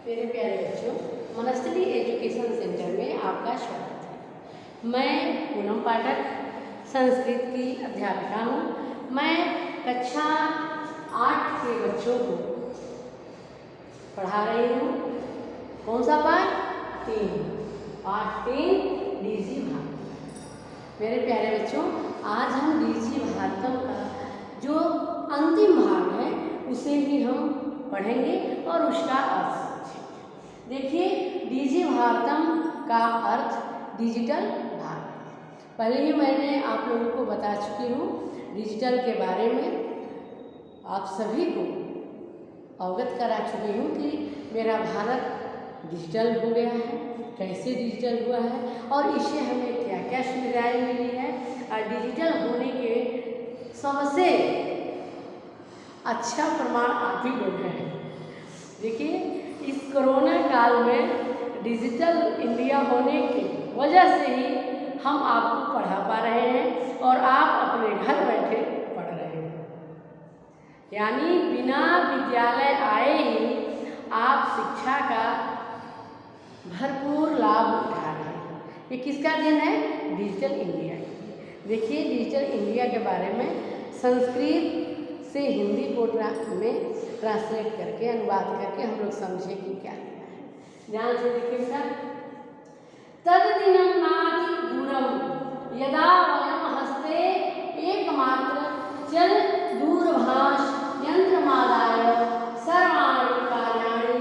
मेरे प्यारे बच्चों, मनस्तुति एजुकेशन सेंटर में आपका स्वागत है। मैं पूनम पाठक संस्कृत की अध्यापिका हूँ। मैं कक्षा 8 के बच्चों को पढ़ा रही हूँ। कौन सा पाठ? 3। पाठ 3 डीजी भारतम। मेरे प्यारे बच्चों, आज हम डीजी भारतम का जो अंतिम भाग है उसे ही हम पढ़ेंगे और उसका अर्थ समझेंगे। देखिए, डीजी भारतम का अर्थ डिजिटल भारत। पहले ही मैंने आप लोगों को बता चुकी हूँ डिजिटल के बारे में। आप सभी को अवगत करा चुकी हूँ कि मेरा भारत डिजिटल हो गया है, कैसे डिजिटल हुआ है और इससे हमें क्या क्या सुविधाएँ मिली है। और डिजिटल होने के सबसे अच्छा प्रमाण आप ही लोग हैं। देखिए, इस कोरोना काल में डिजिटल इंडिया होने की वजह से ही हम आपको पढ़ा पा रहे हैं और आप अपने घर बैठे पढ़ रहे हैं। यानी बिना विद्यालय आए ही आप शिक्षा का भरपूर लाभ उठा रहे हैं। ये किसका दिन है? डिजिटल इंडिया की। देखिए, डिजिटल इंडिया के बारे में संस्कृत से हिंदी को में ट्रांसलेट करके, अनुवाद करके हम लोग समझे कि क्या है। ध्यान से देखिए सर। तद्दिनं नाति दूरं यदा वयं हस्ते एकमात्र चल दूरभाष यंत्रमादाय सर्वाणि कार्याणि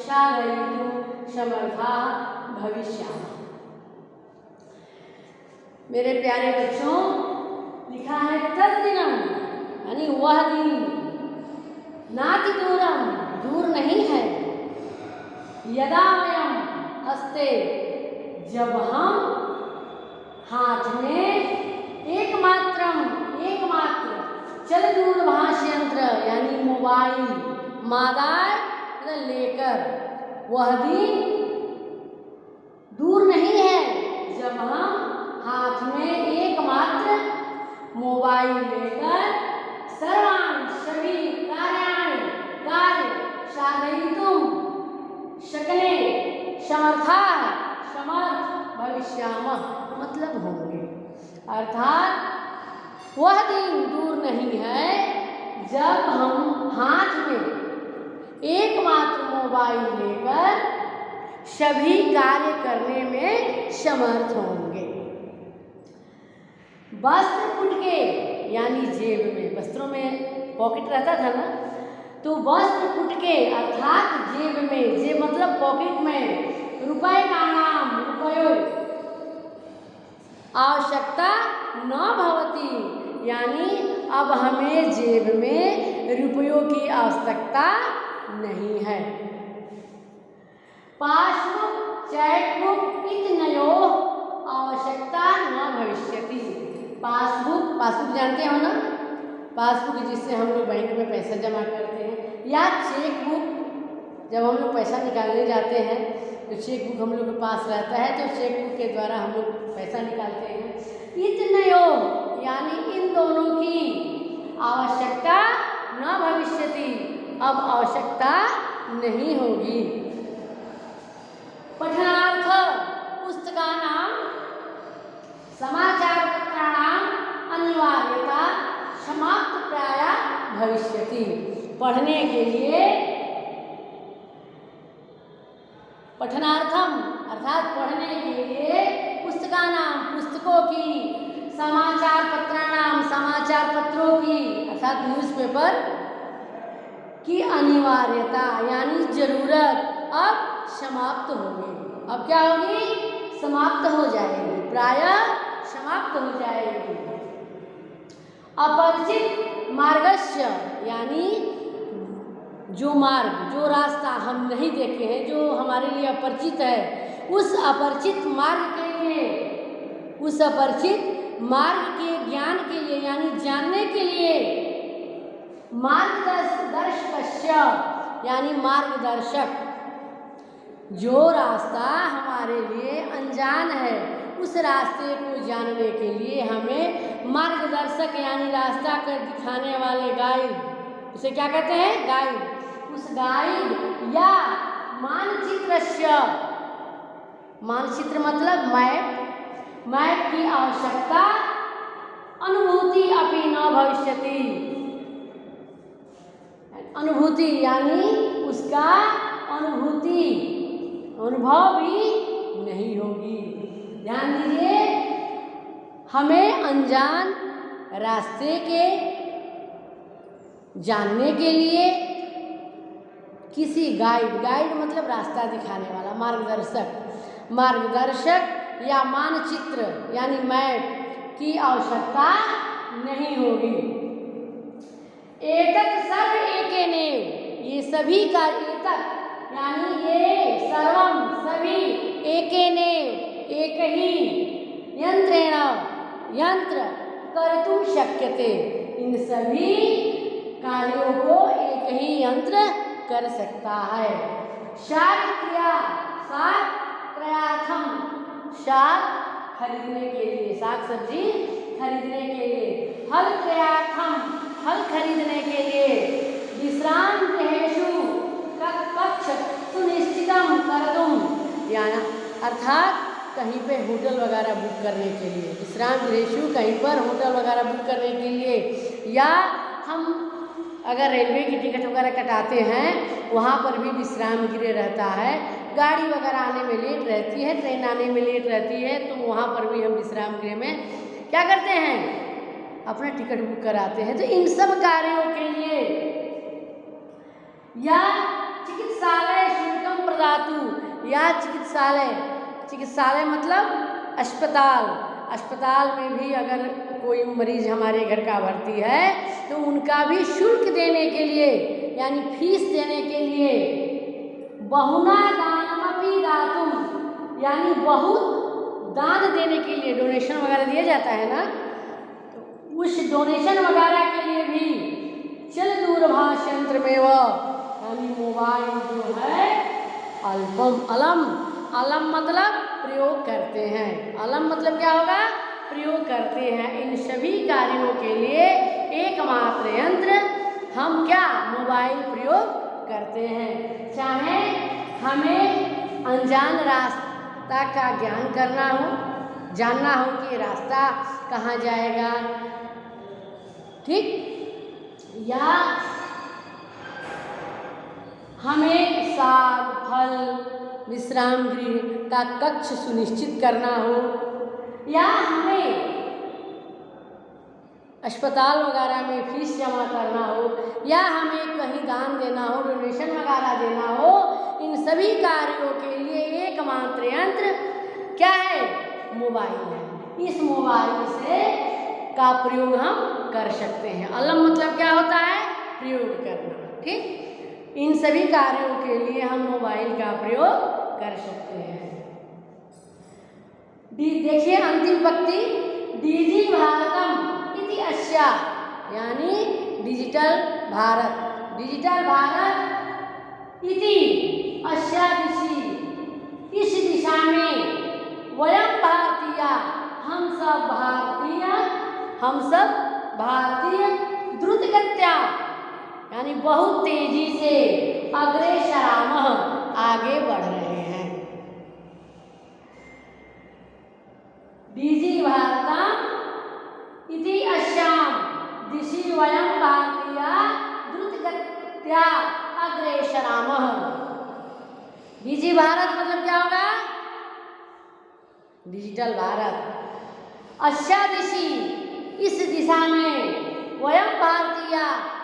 साधयितुं समर्थाः भविष्यामः। मेरे प्यारे बच्चों, लिखा है तद्दिनं यानी वह दिन, नाति दूरम दूर नहीं है, यदा वयं हस्ते जब हम हाथ में एकमात्र चल दूरभाष यंत्र यानी मोबाइल मादाय लेकर, वह दिन दूर नहीं है जब हम हाथ में एकमात्र मोबाइल लेकर सर्वान् सभी कार्य साधयितुं शक्ने समर्थाः समर्थ भविष्यामः मतलब होंगे। अर्थात वह दिन दूर नहीं है जब हम हाथ में एकमात्र मोबाइल लेकर सभी कार्य करने में समर्थ होंगे। वस्त्र पुटके यानी जेब में, वस्त्रों में पॉकेट रहता था ना, तो वस्त्र पुटके अर्थात जेब में, जेब मतलब पॉकेट में रुपए का नाम रुपयो आवश्यकता न भवती, यानी अब हमें जेब में रुपयों की आवश्यकता नहीं है। पासबुक चेकबुक इत्यनयोः आवश्यकता न भविष्यति। पासबुक जानते हो ना, पासबुक जिससे हम लोग बैंक में पैसा जमा करते हैं, या चेकबुक जब हम लोग पैसा निकालने जाते हैं तो चेकबुक हम लोग के पास रहता है, तो चेकबुक के द्वारा हम लोग पैसा निकालते हैं। इत्यनयोः यानी इन दोनों की आवश्यकता न भविष्यति, अब आवश्यकता नहीं होगी। पठनार्थ पुस्तकानां समाचार पत्राणां अनिवार्यता समाप्त प्राय भविष्यति। पढ़ने के लिए पठनार्थम अर्थात पढ़ने के लिए पुस्तकानां पुस्तकों की, समाचार पत्राणां समाचार पत्रों की अर्थात न्यूज़पेपर की अनिवार्यता यानी जरूरत अब समाप्त होगी। अब क्या होगी? समाप्त हो जाएगी, प्रायः समाप्त हो जाएगी। अपरिचित मार्गस्य यानी जो मार्ग, जो रास्ता हम नहीं देखे हैं, जो हमारे लिए अपरिचित है, उस अपरिचित मार्ग के लिए, उस अपरिचित मार्ग के ज्ञान के लिए यानी जानने के लिए मार्गदर्शकस्य यानी मार्गदर्शक, जो रास्ता हमारे लिए अनजान है उस रास्ते को जानने के लिए हमें मार्गदर्शक यानी रास्ता कर दिखाने वाले गाइड, उसे क्या कहते हैं? गाइड। उस गाइड या मार्ग मानचित्रस्य, मानचित्र मतलब मैप, मैप की आवश्यकता अनुभूति अपि न भविष्यति, अनुभूति यानी उसका अनुभूति अनुभव भी नहीं होगी। ध्यान दीजिए, हमें अनजान रास्ते के जानने के लिए किसी गाइड, गाइड मतलब रास्ता दिखाने वाला, मार्गदर्शक, मार्गदर्शक या मानचित्र यानी मैप की आवश्यकता नहीं होगी। एतत् सर्व एकेनेव, ये सभी का एतत् यानी ये सर्वम सभी एकेनेव एक ही यंत्रेण यंत्र कर्तुं शक्यते, इन सभी कार्यों को एक ही यंत्र कर सकता है। शाक क्रिया, शाक क्रयार्थम, शाक खरीदने के लिए, साग सब्जी खरीदने के लिए, फल क्रयार्थम, फल खरीदने के लिए, विश्राम गृहेषु कक्ष सुनिश्चितम कर्तुम, यानी अर्थात कहीं पे होटल वगैरह बुक करने के लिए, विश्राम गृहेषु कहीं पर होटल वगैरह बुक करने के लिए, या हम अगर रेलवे की टिकट वगैरह कटाते हैं वहाँ पर भी विश्राम गृह रहता है, गाड़ी वगैरह आने में लेट रहती है, ट्रेन आने में लेट रहती है, तो वहाँ पर भी हम विश्राम गृह में क्या करते हैं, अपना टिकट बुक कराते हैं। तो इन सब कार्यों के लिए, या चिकित्सालय शुल्कम प्रदातु, या चिकित्सालय, चिकित्सालय मतलब अस्पताल, अस्पताल में भी अगर कोई मरीज हमारे घर का भर्ती है तो उनका भी शुल्क देने के लिए यानी फीस देने के लिए, बहुना दानमपि दातुम, यानी बहुत दान देने के लिए, डोनेशन वगैरह दिया जाता है ना, तो उस डोनेशन वगैरह के लिए भी चल दूरभाष यंत्र में यानी मोबाइल जो है अल्पम, अलम, अलम मतलब प्रयोग करते हैं, अलम मतलब क्या होगा, प्रयोग करते हैं। इन सभी कार्यों के लिए एकमात्र यंत्र हम क्या, मोबाइल प्रयोग करते हैं। चाहे हमें अनजान रास्ता का ज्ञान करना हो, जानना हो कि रास्ता कहाँ जाएगा, ठीक, या हमें साग फल विश्राम गृह का कक्ष सुनिश्चित करना हो, या हमें अस्पताल वगैरह में फीस जमा करना हो, या हमें कहीं दान देना हो, डोनेशन वगैरह देना हो, इन सभी कार्यों के लिए एकमात्र यंत्र क्या है, मोबाइल है। इस मोबाइल से का प्रयोग हम कर सकते हैं। अलम मतलब क्या होता है, प्रयोग करना, ठीक। इन सभी कार्यों के लिए हम मोबाइल का प्रयोग कर सकते हैं। देखिए अंतिम पंक्ति, डिजी भारतम इति अस्या, यानी डिजिटल भारत, डिजिटल भारत इति अस्या दिशि, इस दिशा में वयम भारतीय, हम सब भारतीय, हम सब भारतीय द्रुतगत्या यानी बहुत तेजी से अग्रेसरामः आगे बढ़ रहे हैं। डिजी भारतम इति अस्याम दिशि वयम भारतीय द्रुतगत्या अग्रेसरामः। डिजी भारत मतलब क्या होगा, डिजिटल भारत। अस्या दिशि इस दिशा में, वयम भारतीय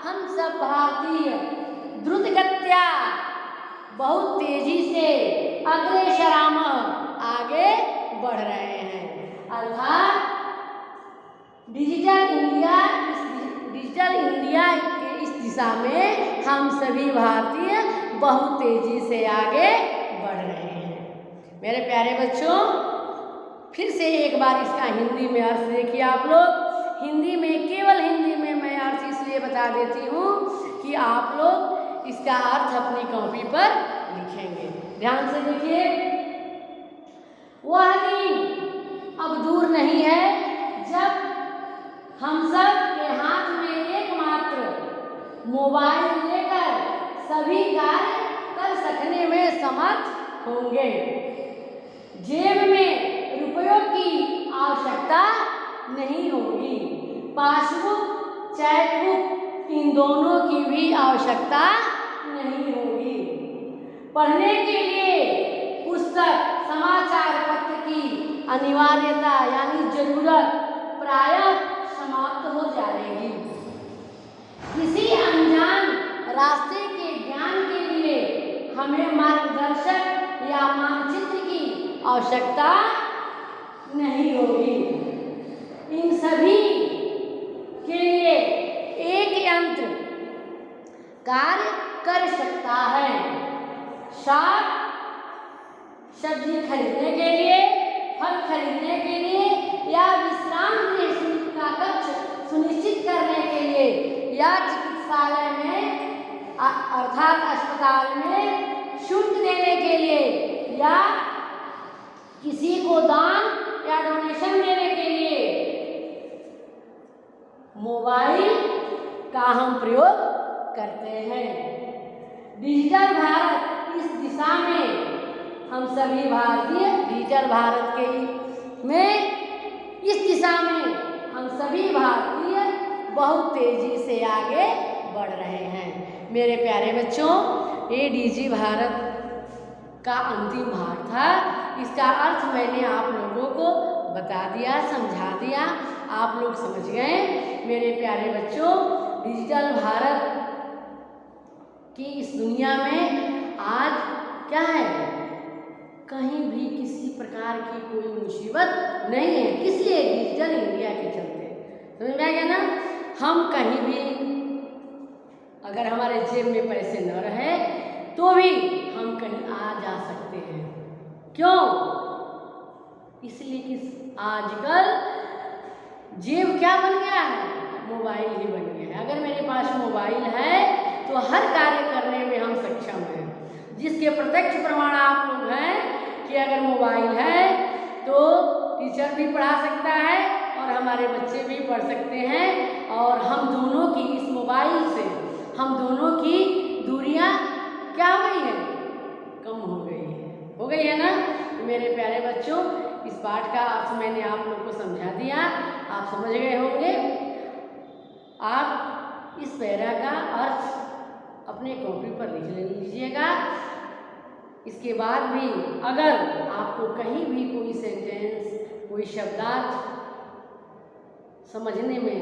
हम सब भारतीय, द्रुतगत्या बहुत तेजी से, अग्रेसरामः आगे बढ़ रहे हैं। अर्थात डिजिटल इंडिया, डिजिटल इंडिया के इस दिशा में हम सभी भारतीय बहुत तेजी से आगे बढ़ रहे हैं। मेरे प्यारे बच्चों, फिर से एक बार इसका हिंदी में अर्थ देखिए आप लोग। हिंदी में, केवल हिंदी में मैं अर्थ इसलिए बता देती हूँ कि आप लोग इसका अर्थ अपनी कॉपी पर लिखेंगे। ध्यान से देखिए, वह दिन अब दूर नहीं है जब हम सब के हाथ में एकमात्र मोबाइल लेकर सभी कार्य कर सकने में समर्थ होंगे। जेब में रुपयों की आवश्यकता नहीं होगी। पासबुक, चेकबुक इन दोनों की भी आवश्यकता नहीं होगी। पढ़ने के लिए पुस्तक, समाचार पत्र की अनिवार्यता यानी जरूरत प्रायः समाप्त हो जाएगी। किसी अनजान रास्ते के ज्ञान के लिए हमें मार्गदर्शक या मानचित्र की आवश्यकता नहीं होगी। इन सभी के लिए एक यंत्र कार्य कर सकता है। साग सब्जी खरीदने के लिए, फल खरीदने के लिए या विश्राम गृह का कक्ष सुनिश्चित करने के लिए या चिकित्सालय में अर्थात अस्पताल में शुल्क देने के लिए या किसी को दान या डोनेशन देने के लिए मोबाइल का हम प्रयोग करते हैं। डिजिटल भारत इस दिशा में हम सभी भारतीय डिजिटल भारत इस दिशा में हम सभी भारतीय बहुत तेजी से आगे बढ़ रहे हैं। मेरे प्यारे बच्चों, ये डिजी भारत का अंतिम भाग था। इसका अर्थ मैंने आप लोगों को बता दिया, समझा दिया, आप लोग समझ गए। मेरे प्यारे बच्चों, डिजिटल भारत की इस दुनिया में आज क्या है, कहीं भी किसी प्रकार की कोई मुसीबत नहीं है। किस लिए? डिजिटल इंडिया के चलते। समझ में आ गया ना? हम कहीं भी अगर हमारे जेब में पैसे न रहे तो भी हम कहीं आ जा सकते हैं। क्यों? इसलिए कि आजकल जेब क्या बन गया है? मोबाइल ही बन गया है। अगर मेरे पास मोबाइल है तो हर कार्य करने में हम सक्षम हैं। जिसके प्रत्यक्ष प्रमाण आप लोग हैं कि अगर मोबाइल है तो टीचर भी पढ़ा सकता है और हमारे बच्चे भी पढ़ सकते हैं। और हम दोनों की इस मोबाइल से हम दोनों की दूरियां क्या हो गई है? कम हो गई है ना? मेरे प्यारे बच्चों, इस पाठ का अर्थ मैंने आप लोग को समझा दिया, आप समझ गए होंगे। आप इस पैरा का अर्थ अपने कॉपी पर लिख लीजिएगा। इसके बाद भी अगर आपको कहीं भी कोई सेंटेंस, कोई शब्दार्थ समझने में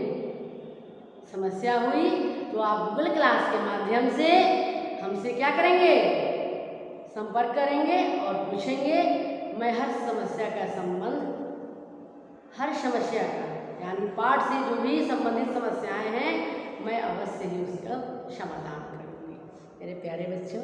समस्या हुई तो आप गूगल क्लास के माध्यम से हमसे क्या करेंगे? संपर्क करेंगे और पूछेंगे। मैं हर समस्या का संबंध, हर समस्या का यानी पाठ से जो भी संबंधित समस्याएं हैं, मैं अवश्य ही उसका समाधान करूँगी। मेरे प्यारे बच्चों,